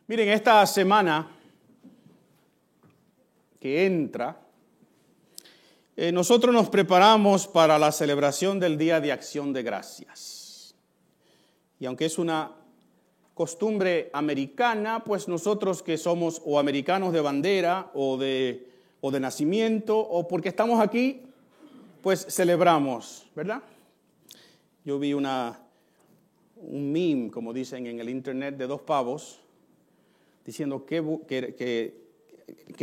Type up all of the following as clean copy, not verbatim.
Miren, esta semana que entra, nosotros nos preparamos para la celebración del Día de Acción de Gracias. Y aunque es una costumbre americana, pues nosotros que somos o americanos de bandera o de nacimiento o porque estamos aquí, pues celebramos, ¿verdad? Yo vi un meme, como dicen en el internet, de dos pavos diciendo que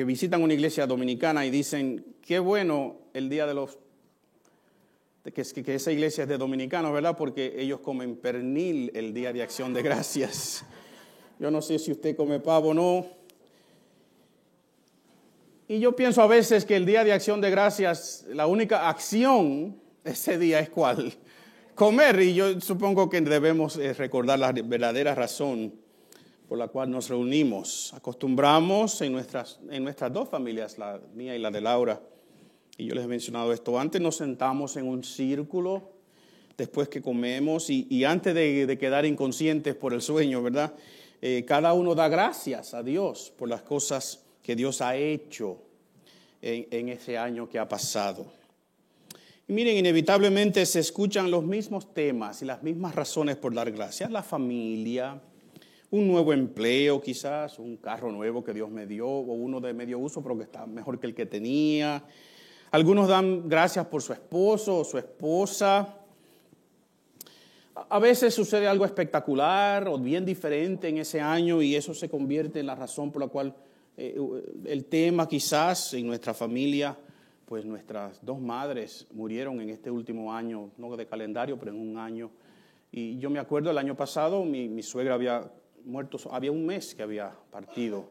visitan una iglesia dominicana y dicen, qué bueno el día que esa iglesia es de dominicanos, ¿verdad? Porque ellos comen pernil el Día de Acción de Gracias. Yo no sé si usted come pavo o no. Y yo pienso a veces que el Día de Acción de Gracias, la única acción ese día es ¿cuál? Comer. Y yo supongo que debemos recordar la verdadera razón por la cual nos reunimos. Acostumbramos en nuestras dos familias, la mía y la de Laura, y yo les he mencionado esto antes, nos sentamos en un círculo después que comemos y antes de quedar inconscientes por el sueño, ¿verdad? Cada uno da gracias a Dios por las cosas que Dios ha hecho en ese año que ha pasado. Y miren, inevitablemente se escuchan los mismos temas y las mismas razones por dar gracias. La familia, un nuevo empleo quizás, un carro nuevo que Dios me dio, o uno de medio uso pero que está mejor que el que tenía. Algunos dan gracias por su esposo o su esposa. A veces sucede algo espectacular o bien diferente en ese año y eso se convierte en la razón por la cual el tema quizás en nuestra familia, pues nuestras dos madres murieron en este último año, no de calendario, pero en un año. Y yo me acuerdo el año pasado mi suegra había muerto, había un mes que había partido.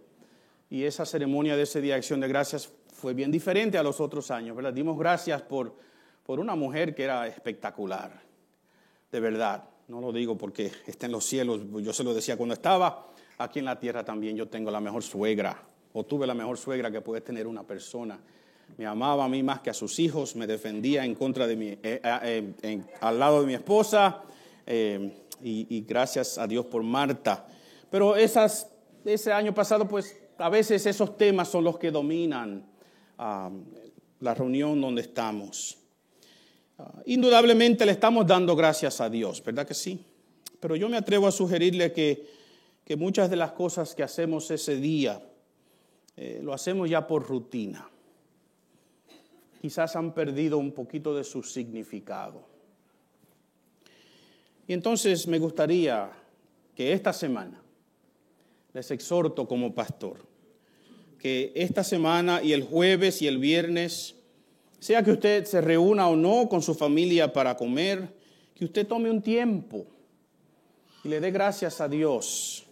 Y esa ceremonia de ese Día de Acción de Gracias fue bien diferente a los otros años, ¿verdad? Dimos gracias por una mujer que era espectacular, de verdad. No lo digo porque está en los cielos, yo se lo decía cuando estaba aquí en la tierra también. Yo tengo la mejor suegra, o tuve la mejor suegra que puede tener una persona. Me amaba a mí más que a sus hijos, me defendía en contra de al lado de mi esposa, y gracias a Dios por Marta. Pero ese año pasado, pues a veces esos temas son los que dominan la reunión donde estamos. Indudablemente le estamos dando gracias a Dios, ¿verdad que sí? Pero yo me atrevo a sugerirle que muchas de las cosas que hacemos ese día lo hacemos ya por rutina. Quizás han perdido un poquito de su significado. Y entonces me gustaría que esta semana, les exhorto como pastor, que esta semana y el jueves y el viernes, sea que usted se reúna o no con su familia para comer, que usted tome un tiempo y le dé gracias a Dios.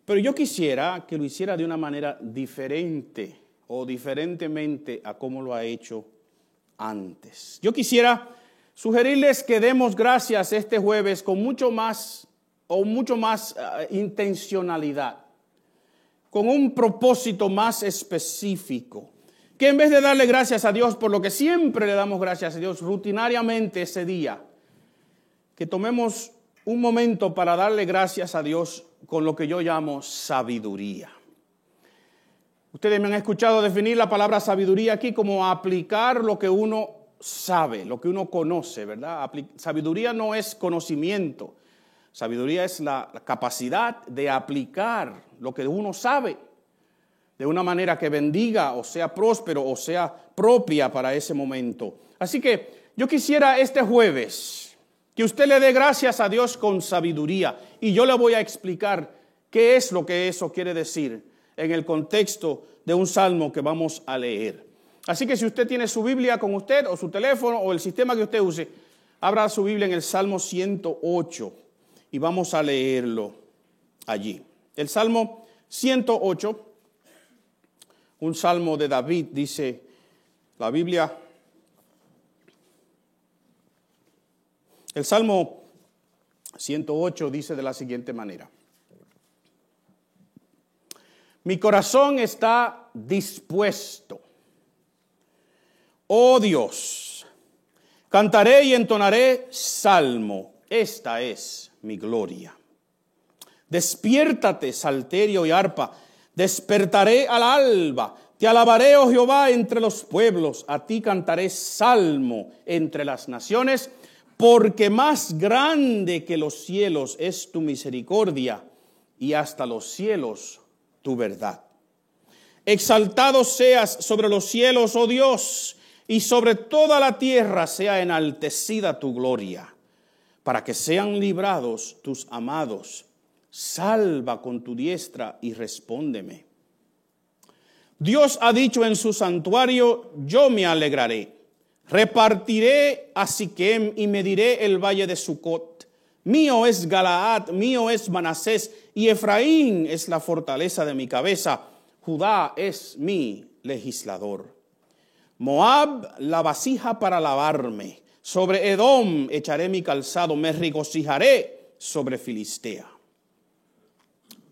Pero yo quisiera que lo hiciera de una manera diferente o diferentemente a como lo ha hecho antes. Yo quisiera sugerirles que demos gracias este jueves con mucho más intencionalidad, con un propósito más específico, que en vez de darle gracias a Dios por lo que siempre le damos gracias a Dios rutinariamente ese día, que tomemos un momento para darle gracias a Dios con lo que yo llamo sabiduría. Ustedes me han escuchado definir la palabra sabiduría aquí como aplicar lo que uno sabe, lo que uno conoce, ¿verdad? Sabiduría no es conocimiento. Sabiduría es la capacidad de aplicar lo que uno sabe de una manera que bendiga o sea próspero o sea propia para ese momento. Así que yo quisiera este jueves que usted le dé gracias a Dios con sabiduría y yo le voy a explicar qué es lo que eso quiere decir en el contexto de un salmo que vamos a leer. Así que si usted tiene su Biblia con usted o su teléfono o el sistema que usted use, abra su Biblia en el Salmo 108. Y vamos a leerlo allí. El Salmo 108, un salmo de David, dice la Biblia. El Salmo 108 dice de la siguiente manera: mi corazón está dispuesto. Oh Dios, cantaré y entonaré salmo. Esta es mi gloria. Despiértate, salterio y arpa. Despertaré al alba. Te alabaré, oh Jehová, entre los pueblos. A ti cantaré salmo entre las naciones, porque más grande que los cielos es tu misericordia, y hasta los cielos tu verdad. Exaltado seas sobre los cielos, oh Dios, y sobre toda la tierra sea enaltecida tu gloria, para que sean librados tus amados. Salva con tu diestra y respóndeme. Dios ha dicho en su santuario, yo me alegraré. Repartiré a Siquem y mediré el valle de Sucot. Mío es Galaad, mío es Manasés, y Efraín es la fortaleza de mi cabeza. Judá es mi legislador. Moab, la vasija para lavarme. Sobre Edom echaré mi calzado, me regocijaré sobre Filistea.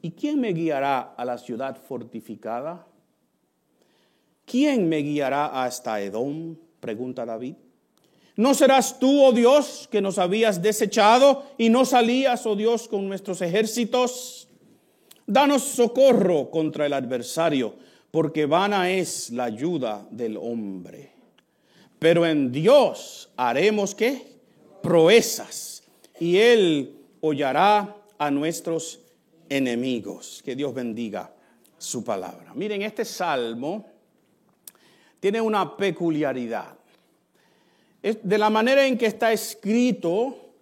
¿Y quién me guiará a la ciudad fortificada? ¿Quién me guiará hasta Edom? Pregunta David. ¿No serás tú, oh Dios, que nos habías desechado y no salías, oh Dios, con nuestros ejércitos? Danos socorro contra el adversario, porque vana es la ayuda del hombre. Pero en Dios haremos, ¿qué? Proezas, y Él hollará a nuestros enemigos. Que Dios bendiga su palabra. Miren, este salmo tiene una peculiaridad. De la manera en que está escrito,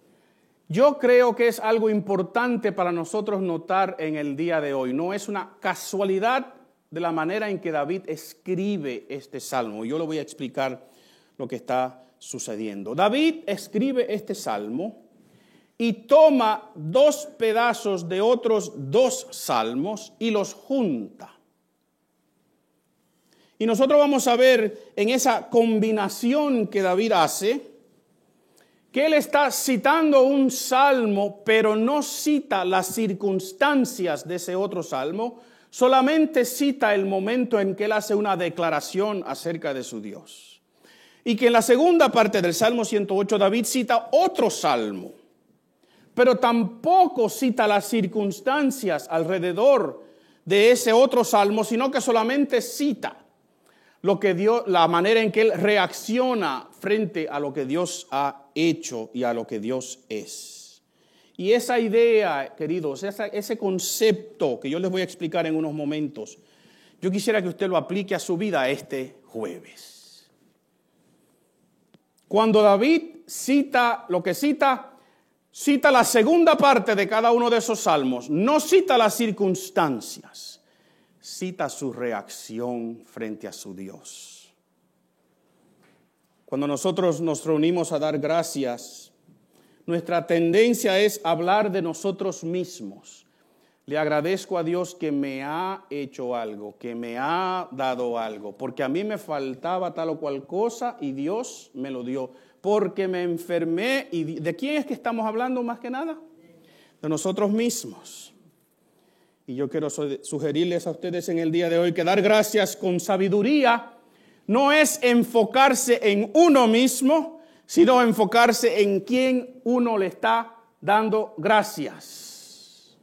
yo creo que es algo importante para nosotros notar en el día de hoy. No es una casualidad de la manera en que David escribe este salmo. Yo le voy a explicar lo que está sucediendo. David escribe este salmo y toma dos pedazos de otros dos salmos y los junta. Y nosotros vamos a ver en esa combinación que David hace, que él está citando un salmo, pero no cita las circunstancias de ese otro salmo, solamente cita el momento en que él hace una declaración acerca de su Dios. Y que en la segunda parte del Salmo 108 David cita otro salmo, pero tampoco cita las circunstancias alrededor de ese otro salmo, sino que solamente cita lo que Dios, la manera en que él reacciona frente a lo que Dios ha hecho y a lo que Dios es. Y esa idea, queridos, ese concepto que yo les voy a explicar en unos momentos, yo quisiera que usted lo aplique a su vida este jueves. Cuando David cita lo que cita la segunda parte de cada uno de esos salmos, no cita las circunstancias. Cita su reacción frente a su Dios. Cuando nosotros nos reunimos a dar gracias, nuestra tendencia es hablar de nosotros mismos. Le agradezco a Dios que me ha hecho algo, que me ha dado algo, porque a mí me faltaba tal o cual cosa y Dios me lo dio. Porque me enfermé. ¿Y de quién es que estamos hablando más que nada? De nosotros mismos. Y yo quiero sugerirles a ustedes en el día de hoy que dar gracias con sabiduría no es enfocarse en uno mismo, sino enfocarse en quién uno le está dando gracias.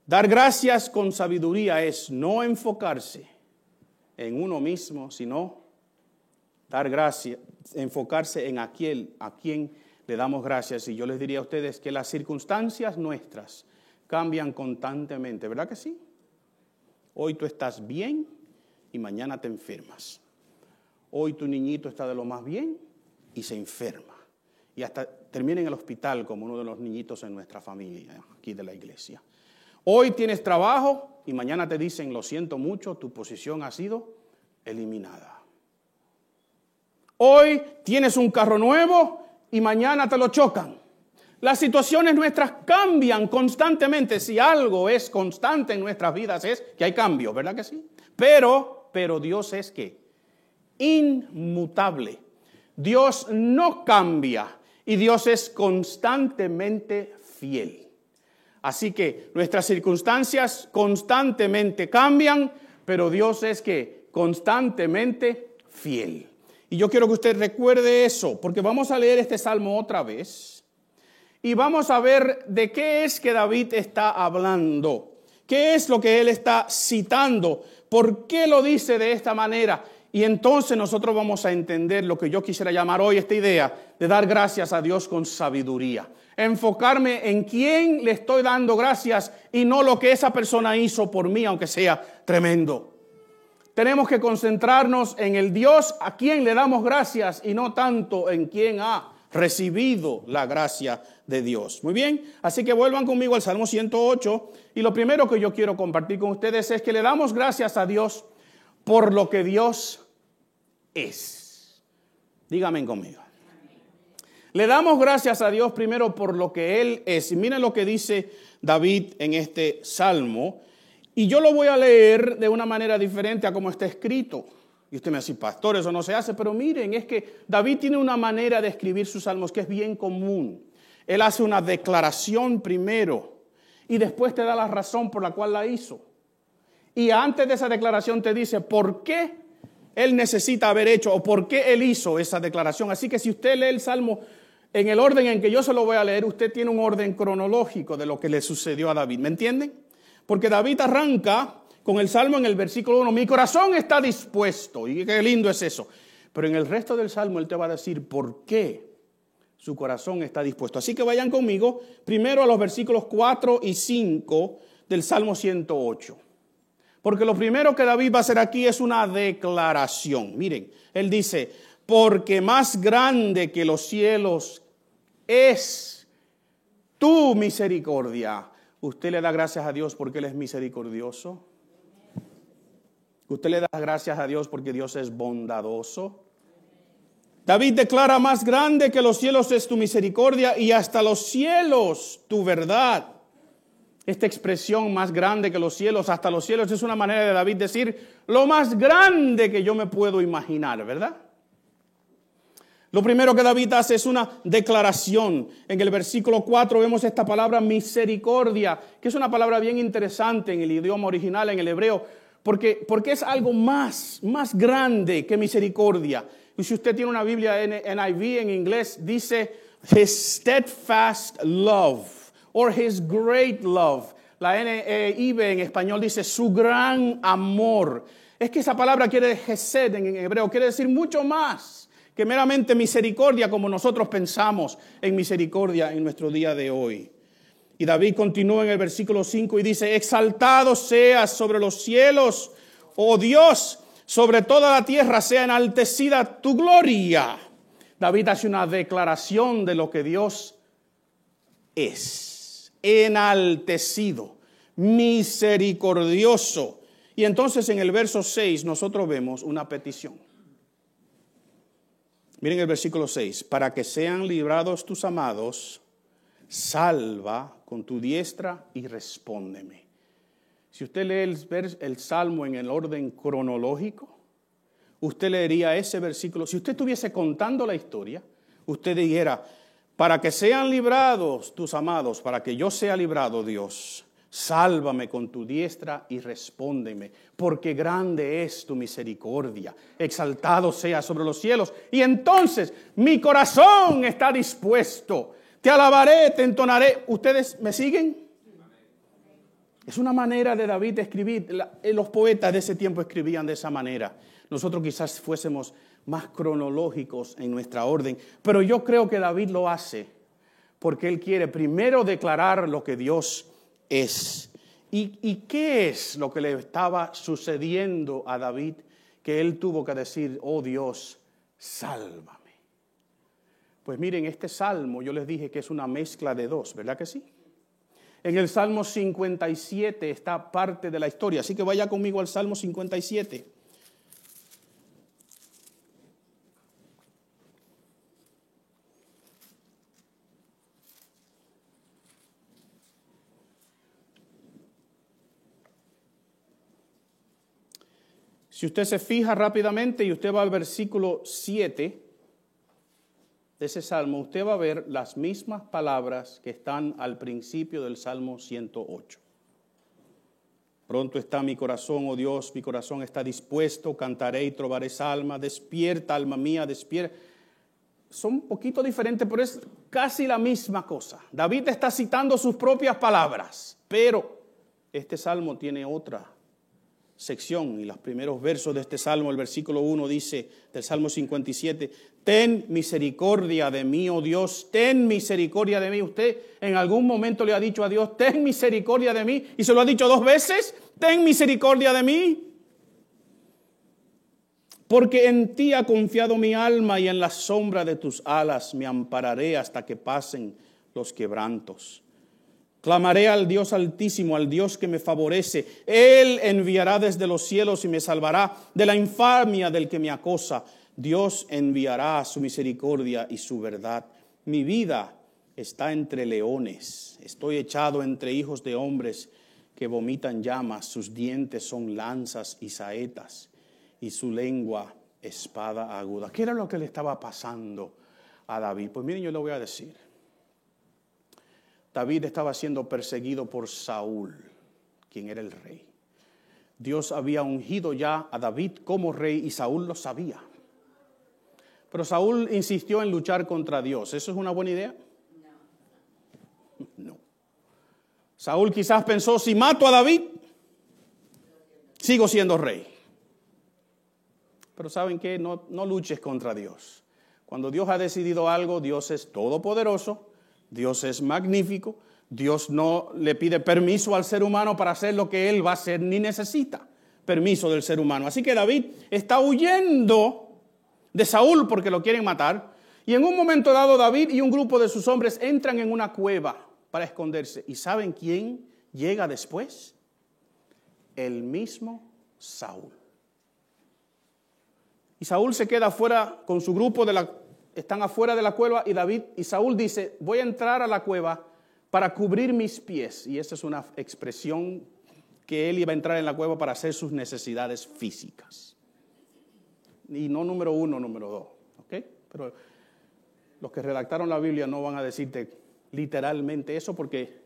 Dar gracias con sabiduría es no enfocarse en uno mismo, sino dar gracias, enfocarse en a quien le damos gracias. Y yo les diría a ustedes que las circunstancias nuestras cambian constantemente, ¿verdad que sí? Hoy tú estás bien y mañana te enfermas. Hoy tu niñito está de lo más bien y se enferma. Y hasta termina en el hospital como uno de los niñitos en nuestra familia, aquí de la iglesia. Hoy tienes trabajo y mañana te dicen, lo siento mucho, tu posición ha sido eliminada. Hoy tienes un carro nuevo y mañana te lo chocan. Las situaciones nuestras cambian constantemente. Si algo es constante en nuestras vidas es que hay cambios, ¿verdad que sí? Pero Dios es ¿qué? Inmutable. Dios no cambia y Dios es constantemente fiel. Así que nuestras circunstancias constantemente cambian, pero Dios es ¿qué? Constantemente fiel. Y yo quiero que usted recuerde eso, porque vamos a leer este salmo otra vez. Y vamos a ver de qué es que David está hablando. ¿Qué es lo que él está citando? ¿Por qué lo dice de esta manera? Y entonces nosotros vamos a entender lo que yo quisiera llamar hoy esta idea de dar gracias a Dios con sabiduría. Enfocarme en quién le estoy dando gracias y no lo que esa persona hizo por mí, aunque sea tremendo. Tenemos que concentrarnos en el Dios a quien le damos gracias y no tanto en quien ha recibido la gracia de Dios. Muy bien, así que vuelvan conmigo al Salmo 108 y lo primero que yo quiero compartir con ustedes es que le damos gracias a Dios por lo que Dios es. Díganme conmigo. Le damos gracias a Dios primero por lo que Él es. Y miren lo que dice David en este salmo. Y yo lo voy a leer de una manera diferente a como está escrito. Y usted me dice, pastor, eso no se hace. Pero miren, es que David tiene una manera de escribir sus salmos que es bien común. Él hace una declaración primero y después te da la razón por la cual la hizo. Y antes de esa declaración te dice por qué él necesita haber hecho o por qué él hizo esa declaración. Así que si usted lee el salmo en el orden en que yo se lo voy a leer, usted tiene un orden cronológico de lo que le sucedió a David. ¿Me entienden? Porque David arranca con el salmo en el versículo 1. Mi corazón está dispuesto. Y qué lindo es eso. Pero en el resto del salmo él te va a decir por qué su corazón está dispuesto. Así que vayan conmigo primero a los versículos 4 y 5 del Salmo 108. Porque lo primero que David va a hacer aquí es una declaración. Miren, él dice, porque más grande que los cielos es tu misericordia. ¿Usted le da gracias a Dios porque Él es misericordioso? ¿Usted le da gracias a Dios porque Dios es bondadoso? David declara, más grande que los cielos es tu misericordia y hasta los cielos tu verdad. Esta expresión, más grande que los cielos, hasta los cielos, es una manera de David decir lo más grande que yo me puedo imaginar, ¿verdad? Lo primero que David hace es una declaración. En el versículo 4 vemos esta palabra misericordia, que es una palabra bien interesante en el idioma original, en el hebreo, porque es algo más grande que misericordia. Y si usted tiene una Biblia NIV en inglés, dice His steadfast love or His great love. La NIV en español dice su gran amor. Es que esa palabra quiere hesed en hebreo, quiere decir mucho más que meramente misericordia como nosotros pensamos en misericordia en nuestro día de hoy. Y David continúa en el versículo 5 y dice, exaltado seas sobre los cielos, oh Dios, sobre toda la tierra sea enaltecida tu gloria. David hace una declaración de lo que Dios es. Enaltecido, misericordioso. Y entonces en el verso 6 nosotros vemos una petición. Miren el versículo 6. Para que sean librados tus amados, salva con tu diestra y respóndeme. Si usted lee el Salmo en el orden cronológico, usted leería ese versículo. Si usted estuviese contando la historia, usted dijera, para que sean librados tus amados, para que yo sea librado, Dios, sálvame con tu diestra y respóndeme, porque grande es tu misericordia, exaltado sea sobre los cielos. Y entonces mi corazón está dispuesto, te alabaré, te entonaré. ¿Ustedes me siguen? Es una manera de David de escribir. Los poetas de ese tiempo escribían de esa manera. Nosotros quizás fuésemos más cronológicos en nuestra orden, pero yo creo que David lo hace porque él quiere primero declarar lo que Dios es. ¿Y qué es lo que le estaba sucediendo a David que él tuvo que decir, oh Dios, sálvame? Pues miren, este salmo yo les dije que es una mezcla de dos, ¿verdad que sí? En el Salmo 57 está parte de la historia, así que vaya conmigo al Salmo 57. Si usted se fija rápidamente y usted va al versículo 7 de ese salmo, usted va a ver las mismas palabras que están al principio del Salmo 108. Pronto está mi corazón, oh Dios, mi corazón está dispuesto, cantaré y trovaré salma, despierta, alma mía, despierta. son un poquito diferentes, pero es casi la misma cosa. David está citando sus propias palabras, pero este salmo tiene otra sección, y los primeros versos de este salmo, el versículo 1 dice, del Salmo 57, ten misericordia de mí, oh Dios, ten misericordia de mí. Usted en algún momento le ha dicho a Dios, ten misericordia de mí, y se lo ha dicho 2 veces, ten misericordia de mí. Porque en ti ha confiado mi alma, y en la sombra de tus alas me ampararé hasta que pasen los quebrantos. Clamaré al Dios Altísimo, al Dios que me favorece. Él enviará desde los cielos y me salvará de la infamia del que me acosa. Dios enviará su misericordia y su verdad. Mi vida está entre leones. Estoy echado entre hijos de hombres que vomitan llamas. Sus dientes son lanzas y saetas, y su lengua espada aguda. ¿Qué era lo que le estaba pasando a David? Pues miren, yo le voy a decir. David estaba siendo perseguido por Saúl, quien era el rey. Dios había ungido ya a David como rey y Saúl lo sabía. Pero Saúl insistió en luchar contra Dios. ¿Eso es una buena idea? No. Saúl quizás pensó, si mato a David, sigo siendo rey. Pero ¿saben qué? No luches contra Dios. Cuando Dios ha decidido algo, Dios es todopoderoso. Dios es magnífico. Dios no le pide permiso al ser humano para hacer lo que él va a hacer, ni necesita permiso del ser humano. Así que David está huyendo de Saúl porque lo quieren matar. Y en un momento dado, David y un grupo de sus hombres entran en una cueva para esconderse. ¿Y saben quién llega después? El mismo Saúl. Y Saúl se queda afuera con su grupo están afuera de la cueva, y Saúl dice, voy a entrar a la cueva para cubrir mis pies. Y esa es una expresión que él iba a entrar en la cueva para hacer sus necesidades físicas. Y no número 1, número 2. ¿Ok? Pero los que redactaron la Biblia no van a decirte literalmente eso porque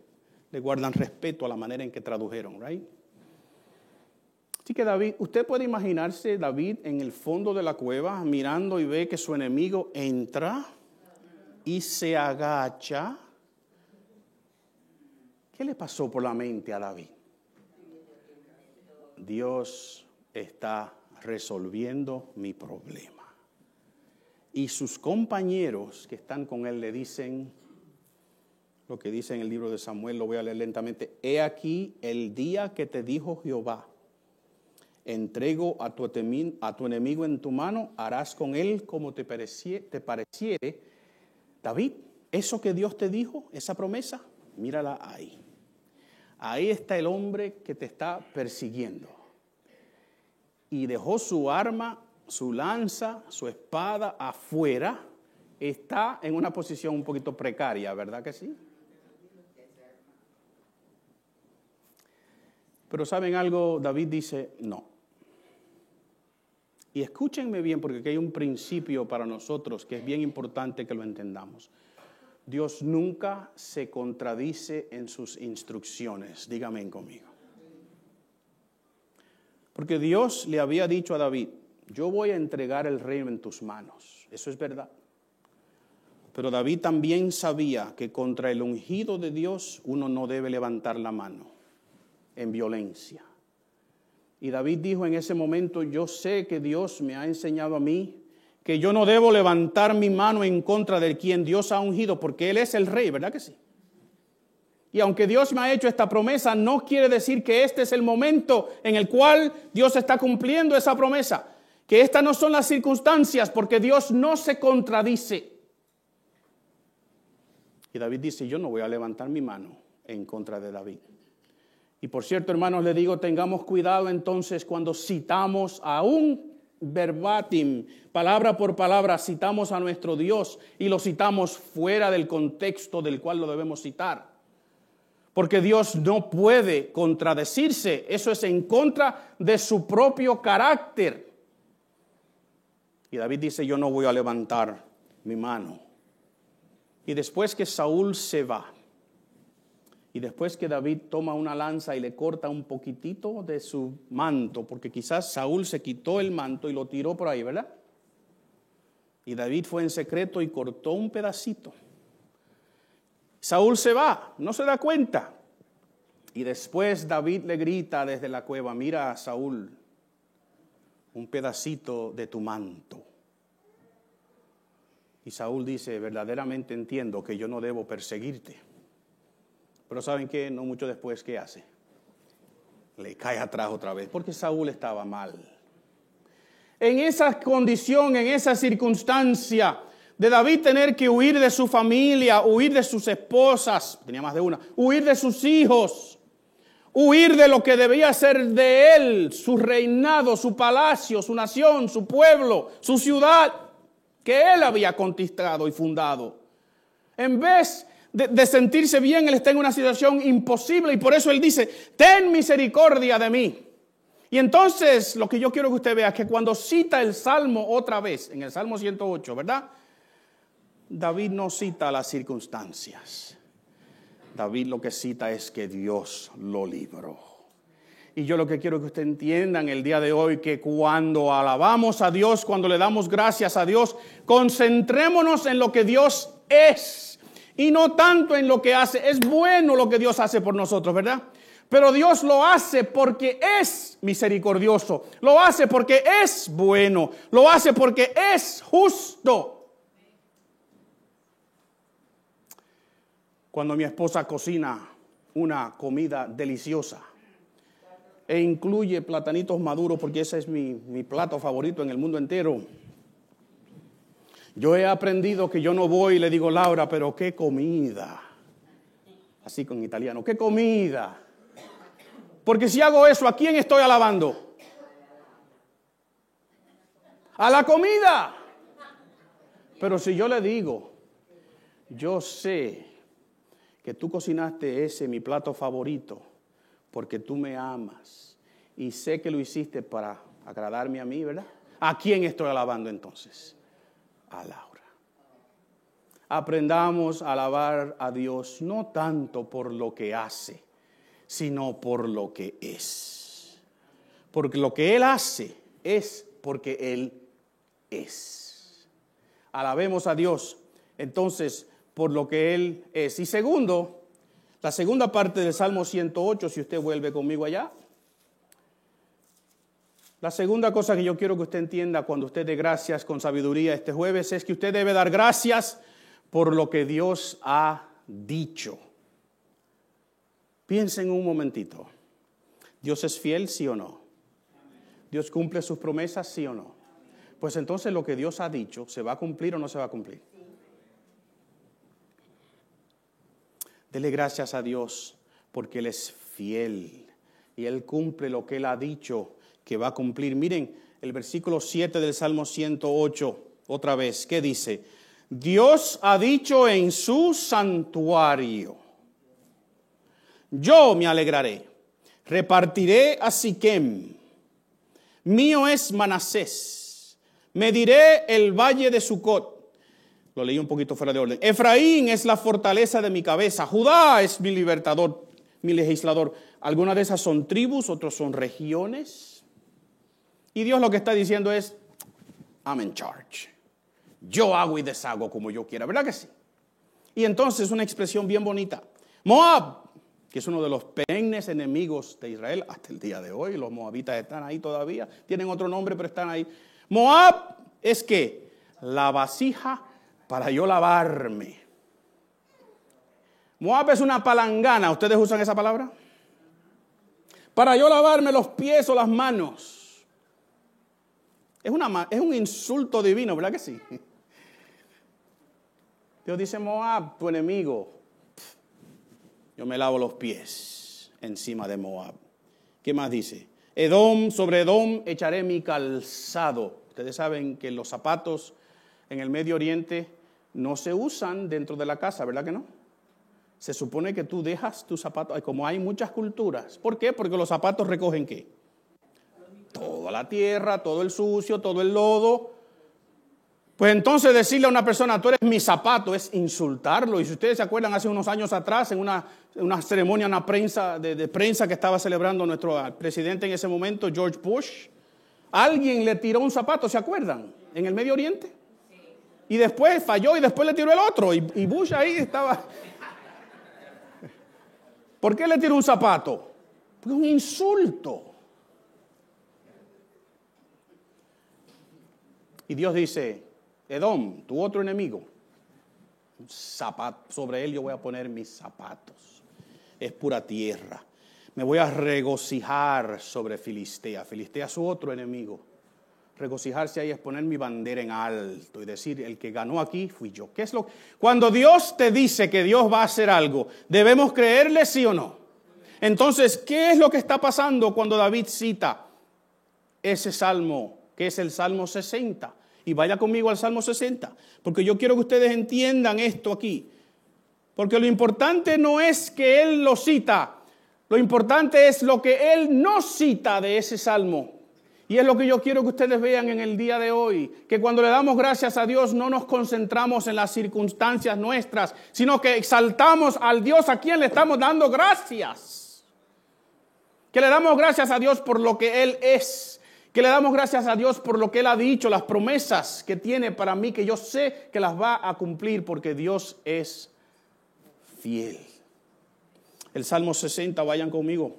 le guardan respeto a la manera en que tradujeron, ¿right? Así que David, usted puede imaginarse David en el fondo de la cueva mirando y ve que su enemigo entra y se agacha. ¿Qué le pasó por la mente a David? Dios está resolviendo mi problema. Y sus compañeros que están con él le dicen lo que dice en el libro de Samuel, lo voy a leer lentamente. He aquí el día que te dijo Jehová, entrego a tu enemigo en tu mano, harás con él como te pareciere. David, eso que Dios te dijo, esa promesa, mírala ahí. Ahí está el hombre que te está persiguiendo. Y dejó su arma, su lanza, su espada afuera. Está en una posición un poquito precaria, ¿verdad que sí? Pero ¿saben algo? David dice, no. Y escúchenme bien, porque aquí hay un principio para nosotros que es bien importante que lo entendamos. Dios nunca se contradice en sus instrucciones. Dígame conmigo. Porque Dios le había dicho a David, yo voy a entregar el reino en tus manos. Eso es verdad. Pero David también sabía que contra el ungido de Dios uno no debe levantar la mano en violencia. Y David dijo en ese momento, yo sé que Dios me ha enseñado a mí que yo no debo levantar mi mano en contra de quien Dios ha ungido, porque Él es el rey, ¿verdad que sí? Y aunque Dios me ha hecho esta promesa, no quiere decir que este es el momento en el cual Dios está cumpliendo esa promesa, que estas no son las circunstancias, porque Dios no se contradice. Y David dice, yo no voy a levantar mi mano en contra de David. Y por cierto, hermanos, le digo, tengamos cuidado entonces cuando citamos a un verbatim, palabra por palabra, citamos a nuestro Dios y lo citamos fuera del contexto del cual lo debemos citar. Porque Dios no puede contradecirse, eso es en contra de su propio carácter. Y David dice, yo no voy a levantar mi mano. Y después que Saúl se va, y después que David toma una lanza y le corta un poquitito de su manto, porque quizás Saúl se quitó el manto y lo tiró por ahí, ¿verdad? Y David fue en secreto y cortó un pedacito. Saúl se va, no se da cuenta. Y después David le grita desde la cueva: mira, Saúl, un pedacito de tu manto. Y Saúl dice: verdaderamente entiendo que yo no debo perseguirte. Pero ¿saben qué? No mucho después, ¿qué hace? Le cae atrás otra vez, porque Saúl estaba mal. En esa condición, en esa circunstancia de David tener que huir de su familia, huir de sus esposas, tenía más de una, huir de sus hijos, huir de lo que debía ser de él, su reinado, su palacio, su nación, su pueblo, su ciudad, que él había conquistado y fundado. En vez de sentirse bien, él está en una situación imposible y por eso él dice: ten misericordia de mí. Y entonces lo que yo quiero que usted vea es que cuando cita el Salmo otra vez, en el Salmo 108, ¿verdad? David no cita las circunstancias. David lo que cita es que Dios lo libró. Y yo lo que quiero que usted entienda en el día de hoy, que cuando alabamos a Dios, cuando le damos gracias a Dios, concentrémonos en lo que Dios es y no tanto en lo que hace. Es bueno lo que Dios hace por nosotros, ¿verdad? Pero Dios lo hace porque es misericordioso, lo hace porque es bueno, lo hace porque es justo. Cuando mi esposa cocina una comida deliciosa e incluye platanitos maduros, porque ese es mi plato favorito en el mundo entero, yo he aprendido que yo no voy y le digo: Laura, pero qué comida. Así con italiano, qué comida. Porque si hago eso, ¿a quién estoy alabando? A la comida. Pero si yo le digo: yo sé que tú cocinaste ese, mi plato favorito, porque tú me amas y sé que lo hiciste para agradarme a mí, ¿verdad? ¿A quién estoy alabando entonces? A Laura. Aprendamos a alabar a Dios no tanto por lo que hace, sino por lo que es. Porque lo que Él hace es porque Él es. Alabemos a Dios entonces por lo que Él es. Y segundo, la segunda parte del Salmo 108, si usted vuelve conmigo allá. La segunda cosa que yo quiero que usted entienda cuando usted dé gracias con sabiduría este jueves es que usted debe dar gracias por lo que Dios ha dicho. Piensen un momentito. ¿Dios es fiel, sí o no? ¿Dios cumple sus promesas, sí o no? Pues entonces lo que Dios ha dicho, ¿se va a cumplir o no se va a cumplir? Dele gracias a Dios porque Él es fiel y Él cumple lo que Él ha dicho que va a cumplir. Miren el versículo 7 del Salmo 108, otra vez, ¿qué dice? Dios ha dicho en su santuario: yo me alegraré, repartiré a Siquem, mío es Manasés, mediré el valle de Sucot. Lo leí un poquito fuera de orden. Efraín es la fortaleza de mi cabeza, Judá es mi libertador, mi legislador. Algunas de esas son tribus, otros son regiones. Y Dios lo que está diciendo es: I'm in charge. Yo hago y deshago como yo quiera, ¿verdad que sí? Y entonces una expresión bien bonita. Moab, que es uno de los perennes enemigos de Israel hasta el día de hoy. Los moabitas están ahí todavía. Tienen otro nombre, pero están ahí. Moab es ¿qué? La vasija para yo lavarme. Moab es una palangana. ¿Ustedes usan esa palabra? Para yo lavarme los pies o las manos. Es un insulto divino, ¿verdad que sí? Dios dice: Moab, tu enemigo. Yo me lavo los pies encima de Moab. ¿Qué más dice? Edom, sobre Edom echaré mi calzado. Ustedes saben que los zapatos en el Medio Oriente no se usan dentro de la casa, ¿verdad que no? Se supone que tú dejas tus zapatos, como hay muchas culturas. ¿Por qué? Porque los zapatos recogen ¿qué? Toda la tierra, todo el sucio, todo el lodo. Pues entonces decirle a una persona: tú eres mi zapato, es insultarlo. Y si ustedes se acuerdan, hace unos años atrás, en una ceremonia, una prensa de prensa que estaba celebrando nuestro presidente en ese momento, George Bush, alguien le tiró un zapato, ¿se acuerdan? En el Medio Oriente. Y después falló y después le tiró el otro. Y Bush ahí estaba. ¿Por qué le tiró un zapato? Porque es un insulto. Y Dios dice, Edom, tu otro enemigo, un zapato, sobre él yo voy a poner mis zapatos. Es pura tierra. Me voy a regocijar sobre Filistea. Filistea es su otro enemigo. Regocijarse ahí es poner mi bandera en alto y decir, el que ganó aquí fui yo. ¿Qué es lo? Cuando Dios te dice que Dios va a hacer algo, ¿debemos creerle sí o no? Entonces, ¿qué es lo que está pasando cuando David cita ese salmo, que es el Salmo 60? Y vaya conmigo al Salmo 60, porque yo quiero que ustedes entiendan esto aquí. Porque lo importante no es que él lo cita, lo importante es lo que él no cita de ese salmo. Y es lo que yo quiero que ustedes vean en el día de hoy, que cuando le damos gracias a Dios no nos concentramos en las circunstancias nuestras, sino que exaltamos al Dios a quien le estamos dando gracias. Que le damos gracias a Dios por lo que Él es, que le damos gracias a Dios por lo que Él ha dicho, las promesas que tiene para mí, que yo sé que las va a cumplir porque Dios es fiel. El Salmo 60, vayan conmigo.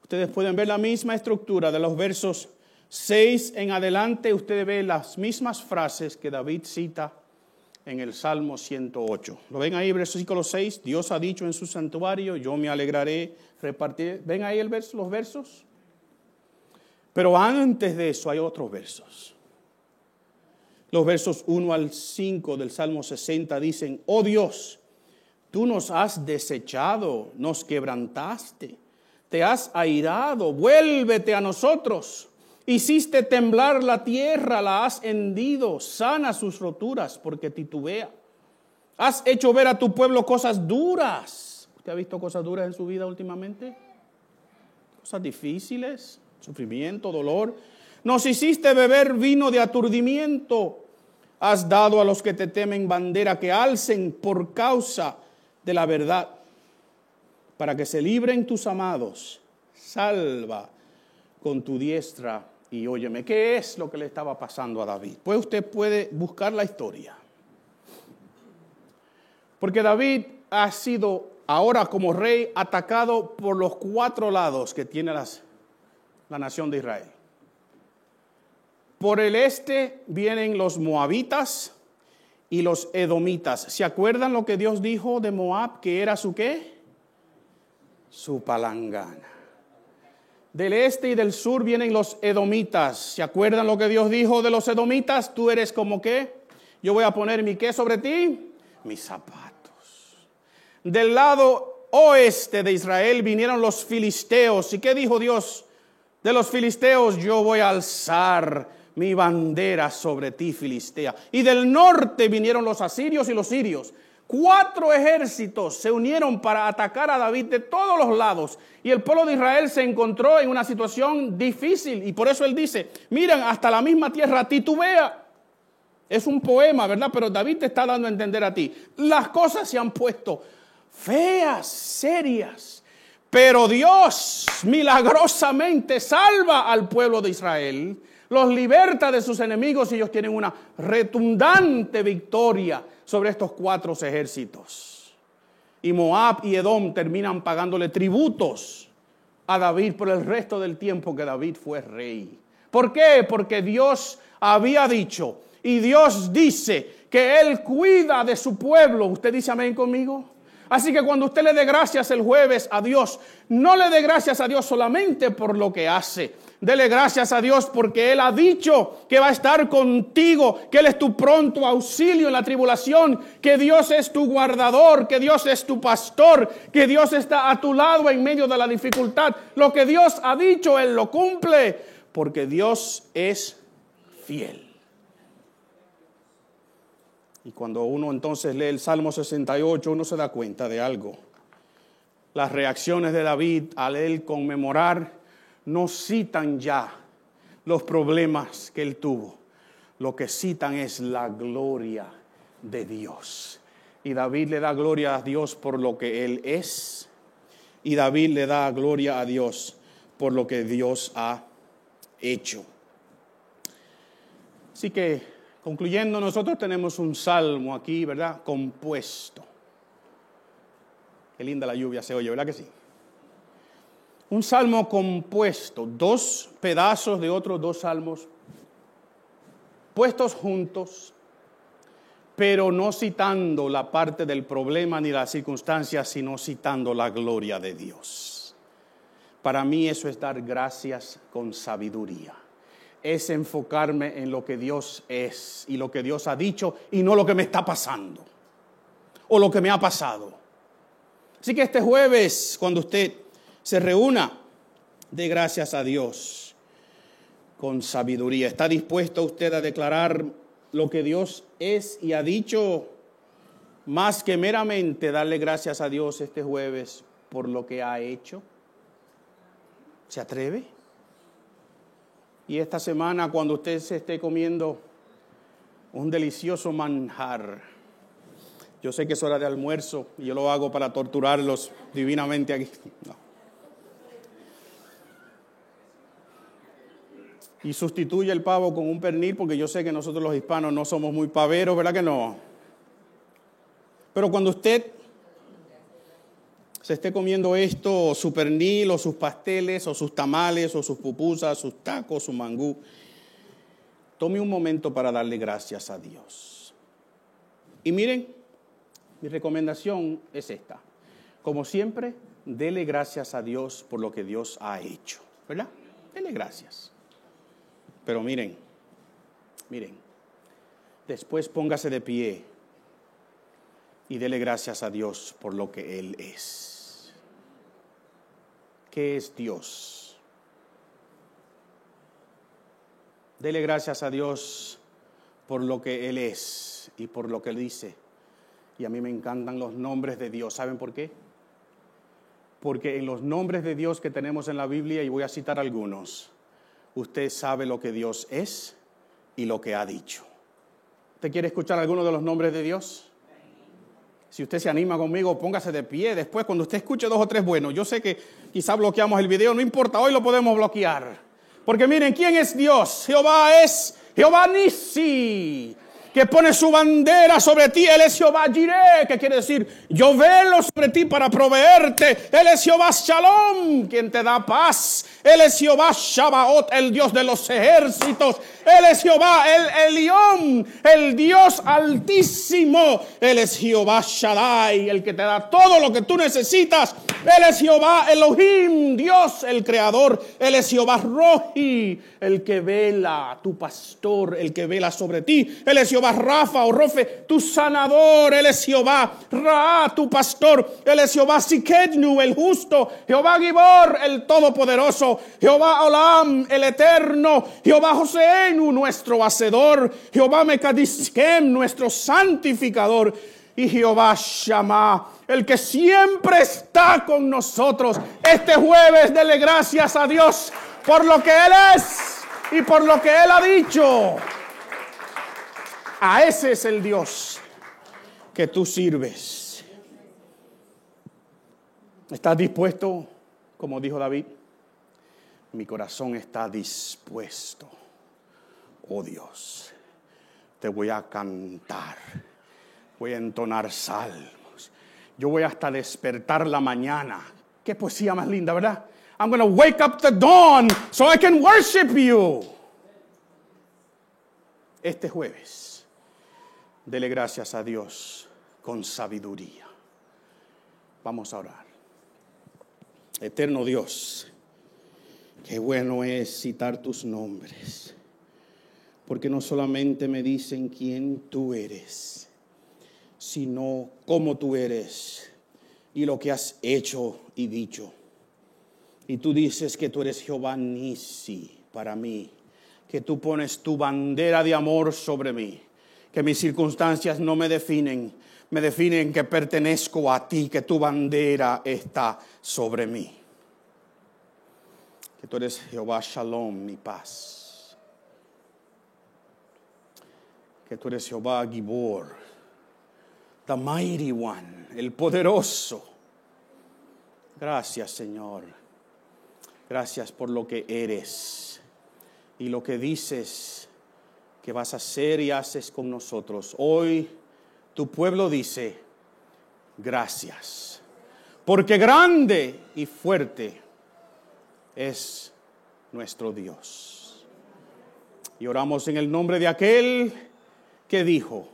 Ustedes pueden ver la misma estructura de los versos 6 en adelante. Ustedes ven las mismas frases que David cita en el Salmo 108. ¿Lo ven ahí, versículo 6? Dios ha dicho en su santuario, yo me alegraré, repartiré. ¿Ven ahí los versos? Pero antes de eso hay otros versos. Los versos 1 al 5 del Salmo 60 dicen, oh Dios, tú nos has desechado, nos quebrantaste. Te has airado, vuélvete a nosotros. Hiciste temblar la tierra, la has hendido, sana sus roturas porque titubea. Has hecho ver a tu pueblo cosas duras. ¿Usted ha visto cosas duras en su vida últimamente? Cosas difíciles, sufrimiento, dolor. Nos hiciste beber vino de aturdimiento. Has dado a los que te temen bandera que alcen por causa de la verdad. Para que se libren tus amados, salva con tu diestra y óyeme. ¿Qué es lo que le estaba pasando a David? Pues usted puede buscar la historia. Porque David ha sido ahora como rey atacado por los 4 lados que tiene la nación de Israel. Por el este vienen los moabitas y los edomitas. ¿Se acuerdan lo que Dios dijo de Moab, que era su qué? Su palangana. Del este y del sur vienen los edomitas. ¿Se acuerdan lo que Dios dijo de los edomitas? Tú eres como qué. Yo voy a poner mi qué sobre ti. Mis zapatos. Del lado oeste de Israel vinieron los filisteos. ¿Y qué dijo Dios de los filisteos? Yo voy a alzar mi bandera sobre ti, Filistea. Y del norte vinieron los asirios y los sirios. 4 ejércitos se unieron para atacar a David de todos los lados. Y el pueblo de Israel se encontró en una situación difícil. Y por eso él dice, miren, hasta la misma tierra titubea. Es un poema, ¿verdad? Pero David te está dando a entender a ti. Las cosas se han puesto feas, serias. Pero Dios milagrosamente salva al pueblo de Israel. Los liberta de sus enemigos y ellos tienen una retundante victoria sobre estos 4 ejércitos. Y Moab y Edom terminan pagándole tributos a David por el resto del tiempo que David fue rey. ¿Por qué? Porque Dios había dicho y Dios dice que Él cuida de su pueblo. ¿Usted dice amén conmigo? Así que cuando usted le dé gracias el jueves a Dios, no le dé gracias a Dios solamente por lo que hace. Dele gracias a Dios porque Él ha dicho que va a estar contigo, que Él es tu pronto auxilio en la tribulación, que Dios es tu guardador, que Dios es tu pastor, que Dios está a tu lado en medio de la dificultad. Lo que Dios ha dicho, Él lo cumple, porque Dios es fiel. Y cuando uno entonces lee el Salmo 68, uno se da cuenta de algo. Las reacciones de David al él conmemorar no citan ya los problemas que él tuvo. Lo que citan es la gloria de Dios. Y David le da gloria a Dios por lo que él es. Y David le da gloria a Dios por lo que Dios ha hecho. Así que, concluyendo, nosotros tenemos un salmo aquí, ¿verdad? Compuesto. Qué linda la lluvia se oye, ¿verdad que sí? Un salmo compuesto, dos pedazos de otros dos salmos, puestos juntos, pero no citando la parte del problema ni las circunstancias, sino citando la gloria de Dios. Para mí eso es dar gracias con sabiduría. Es enfocarme en lo que Dios es y lo que Dios ha dicho y no lo que me está pasando o lo que me ha pasado. Así que este jueves, cuando usted se reúna, dé gracias a Dios con sabiduría. ¿Está dispuesto usted a declarar lo que Dios es y ha dicho, más que meramente darle gracias a Dios este jueves por lo que ha hecho? ¿Se atreve? Y esta semana, cuando usted se esté comiendo un delicioso manjar, yo sé que es hora de almuerzo y yo lo hago para torturarlos divinamente aquí. No. Y sustituye el pavo con un pernil, porque yo sé que nosotros los hispanos no somos muy paveros, ¿verdad que no? Pero cuando usted se esté comiendo esto, o su pernil, o sus pasteles, o sus tamales, o sus pupusas, sus tacos, su mangú, tome un momento para darle gracias a Dios. Y miren, mi recomendación es esta. Como siempre, dele gracias a Dios por lo que Dios ha hecho, ¿verdad? Dele gracias. Pero miren, después póngase de pie y dele gracias a Dios por lo que Él es. ¿Qué es Dios? Dele gracias a Dios por lo que Él es y por lo que Él dice. Y a mí me encantan los nombres de Dios. ¿Saben por qué? Porque en los nombres de Dios que tenemos en la Biblia, y voy a citar algunos, usted sabe lo que Dios es y lo que ha dicho. ¿Usted quiere escuchar algunos de los nombres de Dios? Si usted se anima conmigo, póngase de pie. Después, cuando usted escuche dos o tres buenos, yo sé que quizá bloqueamos el video, no importa, hoy lo podemos bloquear. Porque miren, ¿quién es Dios? Jehová es Jehová Nissi, que pone su bandera sobre ti. Él es Jehová Jireh, que quiere decir, yo velo sobre ti para proveerte. Él es Jehová Shalom, quien te da paz. Él es Jehová Shabaot, el Dios de los ejércitos. Él es Jehová el Elión, el Dios altísimo. Él es Jehová Shaddai, el que te da todo lo que tú necesitas. Él es Jehová Elohim, Dios el creador. Él es Jehová Rohi, el que vela, tu pastor, el que vela sobre ti. Él es Jehová Rafa o Rofe, tu sanador. Él es Jehová Ra, tu pastor. Él es Jehová Sikenu, el justo. Jehová Gibor, el todopoderoso. Jehová Olam, el eterno. Jehová Joseenu, nuestro hacedor. Jehová Mekadiskem, nuestro santificador. Y Jehová Shammah, el que siempre está con nosotros. Este jueves dele gracias a Dios por lo que Él es y por lo que Él ha dicho. A ese es el Dios que tú sirves. ¿Estás dispuesto? Como dijo David, mi corazón está dispuesto. Oh Dios, te voy a cantar, voy a entonar salmos, yo voy hasta despertar la mañana. Qué poesía más linda, ¿verdad? I'm going to wake up the dawn so I can worship you. Este jueves, dele gracias a Dios con sabiduría. Vamos a orar. Eterno Dios, qué bueno es citar tus nombres, porque no solamente me dicen quién tú eres, sino cómo tú eres y lo que has hecho y dicho. Y tú dices que tú eres Jehová Nissi para mí, que tú pones tu bandera de amor sobre mí, que mis circunstancias no me definen que pertenezco a ti, que tu bandera está sobre mí. Que tú eres Jehová Shalom, mi paz. Que tú eres Jehová Gibor, the mighty one, el poderoso. Gracias, Señor. Gracias por lo que eres y lo que dices que vas a hacer y haces con nosotros. Hoy tu pueblo dice, gracias, porque grande y fuerte es nuestro Dios. Y oramos en el nombre de aquel que dijo,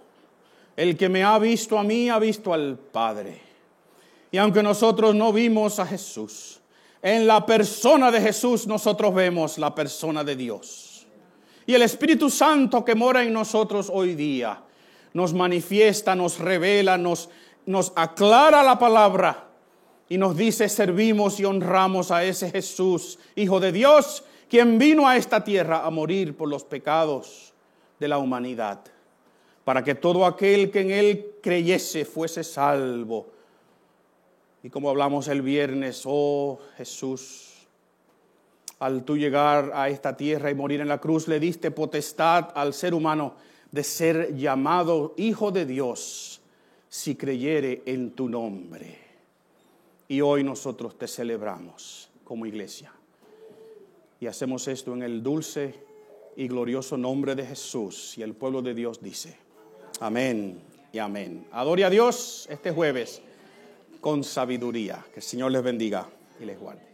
el que me ha visto a mí, ha visto al Padre. Y aunque nosotros no vimos a Jesús, en la persona de Jesús nosotros vemos la persona de Dios. Y el Espíritu Santo que mora en nosotros hoy día nos manifiesta, nos revela, nos aclara la palabra y nos dice, servimos y honramos a ese Jesús, Hijo de Dios, quien vino a esta tierra a morir por los pecados de la humanidad, para que todo aquel que en Él creyese fuese salvo. Y como hablamos el viernes, oh Jesús, al tú llegar a esta tierra y morir en la cruz, le diste potestad al ser humano de ser llamado Hijo de Dios, si creyere en tu nombre. Y hoy nosotros te celebramos como iglesia. Y hacemos esto en el dulce y glorioso nombre de Jesús. Y el pueblo de Dios dice, amén y amén. Adore a Dios este jueves con sabiduría. Que el Señor les bendiga y les guarde.